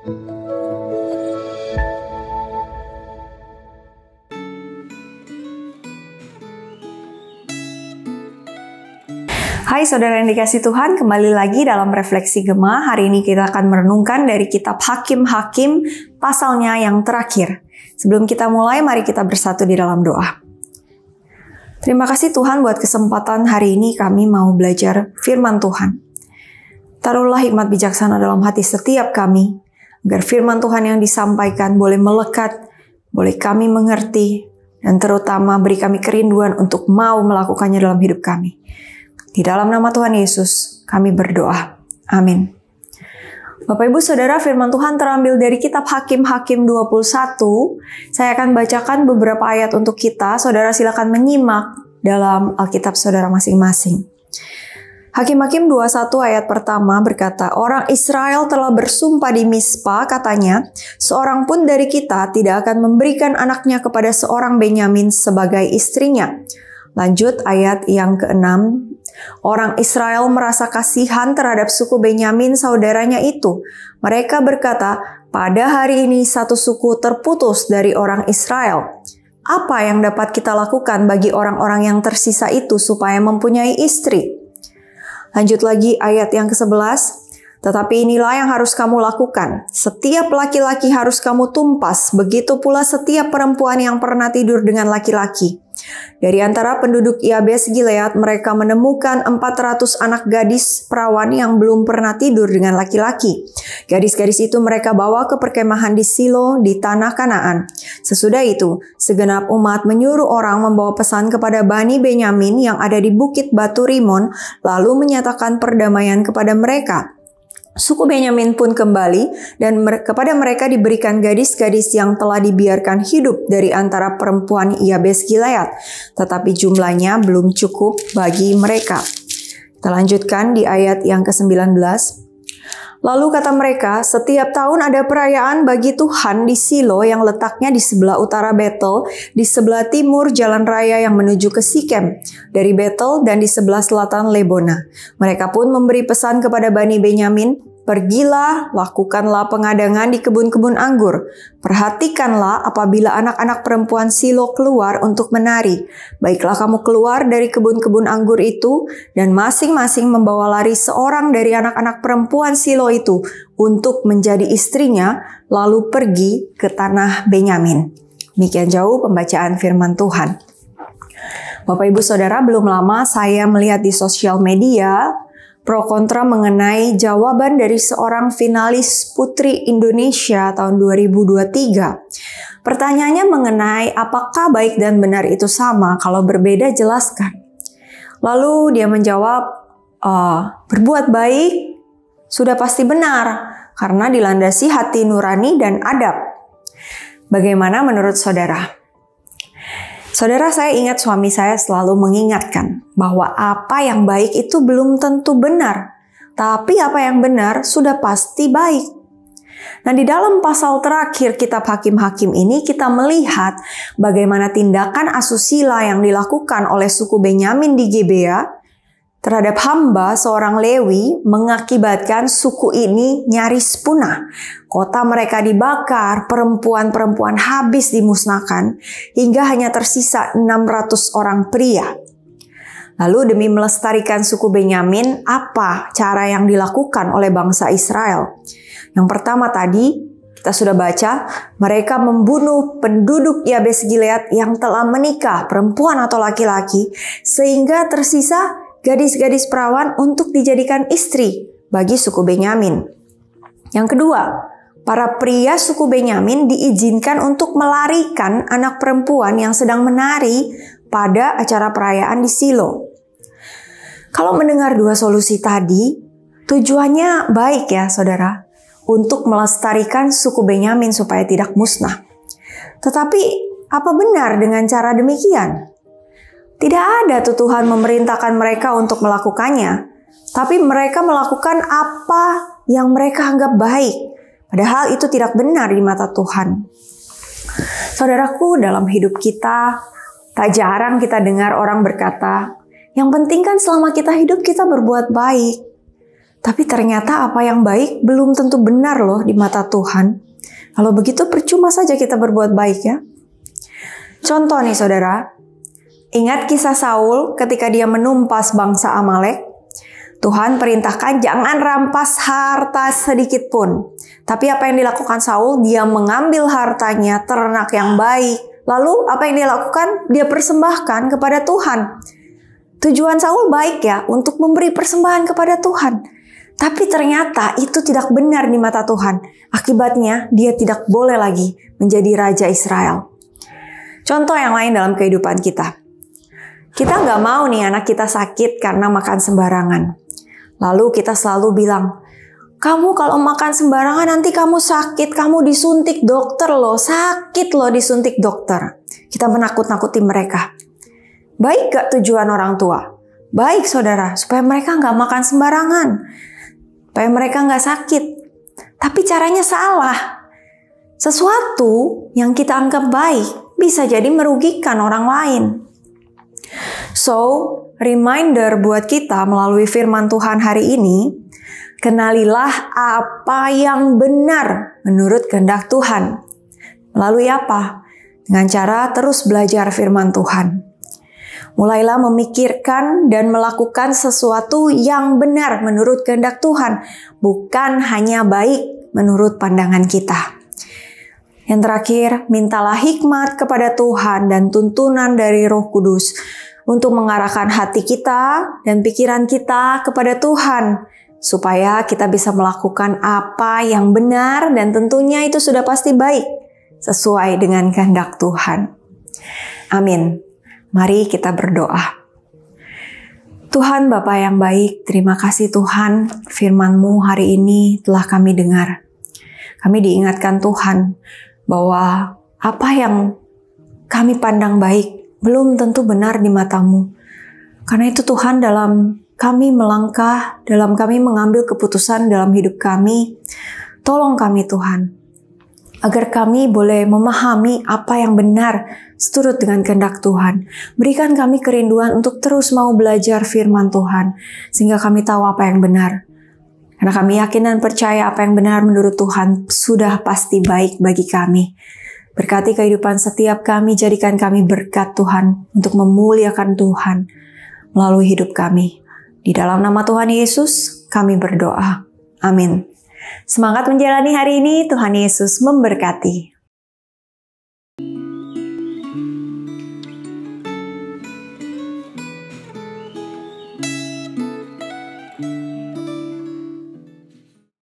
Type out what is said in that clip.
Hai saudara yang dikasih Tuhan, kembali lagi dalam Refleksi Gema. Hari ini kita akan merenungkan dari kitab Hakim-Hakim pasalnya yang terakhir. Sebelum kita mulai, mari kita bersatu di dalam doa. Terima kasih Tuhan buat kesempatan hari ini kami mau belajar firman Tuhan. Taruhlah hikmat bijaksana dalam hati setiap kami, agar firman Tuhan yang disampaikan boleh melekat, boleh kami mengerti, dan terutama beri kami kerinduan untuk mau melakukannya dalam hidup kami. Di dalam nama Tuhan Yesus, kami berdoa. Amin. Bapak Ibu Saudara, firman Tuhan terambil dari kitab Hakim-Hakim 21. Saya akan bacakan beberapa ayat untuk kita. Saudara silakan menyimak dalam Alkitab saudara masing-masing. Hakim-Hakim 21 ayat pertama berkata, orang Israel telah bersumpah di Mispa, katanya, seorang pun dari kita tidak akan memberikan anaknya kepada seorang Benyamin sebagai istrinya. Lanjut ayat yang ke-6. Orang Israel merasa kasihan terhadap suku Benyamin saudaranya itu. Mereka berkata, pada hari ini satu suku terputus dari orang Israel. Apa yang dapat kita lakukan bagi orang-orang yang tersisa itu supaya mempunyai istri? Lanjut lagi ayat yang ke-11. Tetapi inilah yang harus kamu lakukan. Setiap laki-laki harus kamu tumpas, begitu pula setiap perempuan yang pernah tidur dengan laki-laki. Dari antara penduduk Yabes Gilead, mereka menemukan 400 anak gadis perawan yang belum pernah tidur dengan laki-laki. Gadis-gadis itu mereka bawa ke perkemahan di Silo di tanah Kanaan. Sesudah itu, segenap umat menyuruh orang membawa pesan kepada Bani Benyamin yang ada di Bukit Batu Rimon, lalu menyatakan perdamaian kepada mereka. Suku Benyamin pun kembali dan kepada mereka diberikan gadis-gadis yang telah dibiarkan hidup dari antara perempuan Yabes Gilead, tetapi jumlahnya belum cukup bagi mereka. Kita lanjutkan di ayat yang ke-19. Lalu kata mereka, setiap tahun ada perayaan bagi Tuhan di Silo yang letaknya di sebelah utara Betel, di sebelah timur jalan raya yang menuju ke Sikem, dari Betel dan di sebelah selatan Lebona. Mereka pun memberi pesan kepada Bani Benyamin, pergilah, lakukanlah pengadangan di kebun-kebun anggur. Perhatikanlah apabila anak-anak perempuan Silo keluar untuk menari. Baiklah kamu keluar dari kebun-kebun anggur itu, dan masing-masing membawa lari seorang dari anak-anak perempuan Silo itu untuk menjadi istrinya, lalu pergi ke tanah Benyamin. Demikian jauh pembacaan firman Tuhan. Bapak Ibu Saudara, belum lama saya melihat di sosial media pro kontra mengenai jawaban dari seorang finalis Putri Indonesia tahun 2023. Pertanyaannya mengenai apakah baik dan benar itu sama, kalau berbeda jelaskan. Lalu dia menjawab, berbuat baik sudah pasti benar karena dilandasi hati nurani dan adab. Bagaimana menurut saudara? Saudara, saya ingat suami saya selalu mengingatkan bahwa apa yang baik itu belum tentu benar, tapi apa yang benar sudah pasti baik. Nah, di dalam pasal terakhir kitab Hakim-Hakim ini kita melihat bagaimana tindakan asusila yang dilakukan oleh suku Benyamin di Gibea terhadap hamba seorang Lewi mengakibatkan suku ini nyaris punah. Kota mereka dibakar, perempuan-perempuan habis dimusnahkan, hingga hanya tersisa 600 orang pria. Lalu demi melestarikan suku Benyamin, apa cara yang dilakukan oleh bangsa Israel? Yang pertama tadi, kita sudah baca, mereka membunuh penduduk Yabes Gilead yang telah menikah, perempuan atau laki-laki, sehingga tersisa gadis-gadis perawan untuk dijadikan istri bagi suku Benyamin. Yang kedua, para pria suku Benyamin diizinkan untuk melarikan anak perempuan yang sedang menari pada acara perayaan di Silo. Kalau mendengar dua solusi tadi, tujuannya baik ya saudara, untuk melestarikan suku Benyamin supaya tidak musnah. Tetapi apa benar dengan cara demikian? Tidak ada tuh Tuhan memerintahkan mereka untuk melakukannya, tapi mereka melakukan apa yang mereka anggap baik. Padahal itu tidak benar di mata Tuhan. Saudaraku, dalam hidup kita, tak jarang kita dengar orang berkata, yang penting kan selama kita hidup kita berbuat baik. Tapi ternyata apa yang baik belum tentu benar loh di mata Tuhan. Kalau begitu percuma saja kita berbuat baik ya. Contoh nih saudara, ingat kisah Saul ketika dia menumpas bangsa Amalek. Tuhan perintahkan jangan rampas harta sedikit pun. Tapi apa yang dilakukan Saul? Dia mengambil hartanya, ternak yang baik. Lalu apa yang dia lakukan? Dia persembahkan kepada Tuhan. Tujuan Saul baik ya, untuk memberi persembahan kepada Tuhan. Tapi ternyata itu tidak benar di mata Tuhan. Akibatnya dia tidak boleh lagi menjadi Raja Israel. Contoh yang lain dalam kehidupan kita. Kita nggak mau nih anak kita sakit karena makan sembarangan. Lalu kita selalu bilang, kamu kalau makan sembarangan nanti kamu sakit, kamu disuntik dokter loh, sakit loh disuntik dokter. Kita menakut-nakuti mereka. Baik gak tujuan orang tua? Baik saudara, supaya mereka nggak makan sembarangan. Supaya mereka nggak sakit. Tapi caranya salah. Sesuatu yang kita anggap baik bisa jadi merugikan orang lain. So, reminder buat kita melalui firman Tuhan hari ini, kenalilah apa yang benar menurut kehendak Tuhan. Melalui apa? Dengan cara terus belajar firman Tuhan. Mulailah memikirkan dan melakukan sesuatu yang benar menurut kehendak Tuhan, bukan hanya baik menurut pandangan kita. Yang terakhir, mintalah hikmat kepada Tuhan dan tuntunan dari Roh Kudus untuk mengarahkan hati kita dan pikiran kita kepada Tuhan, supaya kita bisa melakukan apa yang benar dan tentunya itu sudah pasti baik, sesuai dengan kehendak Tuhan. Amin. Mari kita berdoa. Tuhan Bapa yang baik, terima kasih Tuhan, firman-Mu hari ini telah kami dengar. Kami diingatkan Tuhan bahwa apa yang kami pandang baik belum tentu benar di mata-Mu. Karena itu Tuhan, dalam kami melangkah, dalam kami mengambil keputusan dalam hidup kami, tolong kami Tuhan, agar kami boleh memahami apa yang benar seturut dengan kehendak Tuhan. Berikan kami kerinduan untuk terus mau belajar firman Tuhan, sehingga kami tahu apa yang benar. Karena kami yakin dan percaya apa yang benar menurut Tuhan sudah pasti baik bagi kami. Berkati kehidupan setiap kami, jadikan kami berkat Tuhan untuk memuliakan Tuhan melalui hidup kami. Di dalam nama Tuhan Yesus, kami berdoa. Amin. Semangat menjalani hari ini, Tuhan Yesus memberkati.